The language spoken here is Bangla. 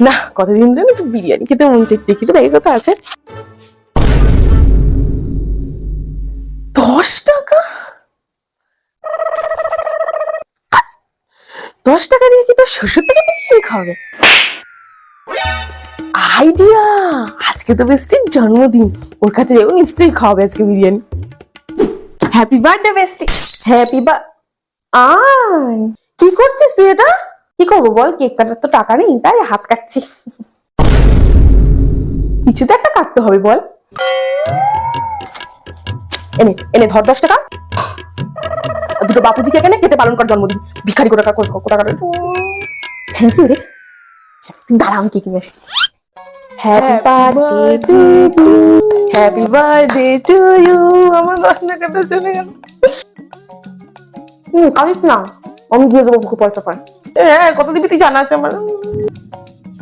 না, কতদিন জন্য একটু বিরিয়ানি খেতে মন চাইছে, দেখি তো ব্যাগে কথা আছে। 10 টাকা? 10 টাকা দিয়ে কি তোর শ্বশুর থেকে বিরিয়ানি খাওয়াবে? আইডিয়া! আজকে তো বেস্টির জন্মদিন, ওর কাছে যাবো, নিশ্চয়ই খাওয়াবে আজকে বিরিয়ানি। Happy birthday বেস্টি। হ্যাপি বা আয়, কি করছিস তুই এটা? কি করবো বল, কেক কাটার তো টাকা নেই, তাই হাত কাটছি। কিছু তো একটা কাটতে হবে বল। এনে এনে ধর 10 টাকা, দুটো বাপুজিকে এখানে কেটে পালন কর জন্মদিন। ভিখারি কোথাকার, কোথাকার। থ্যাংক ইউ রে। তুই দাঁড়া, আমি কেক নিয়ে আসি। Happy birthday to you, happy birthday to you. আমার গয়না কাটা চলে গেল। কাঁদিস না, আমি দিয়ে দেবো পয়সা পাই। হ্যাঁ, কত দিবি তুই জানা আছে আমার।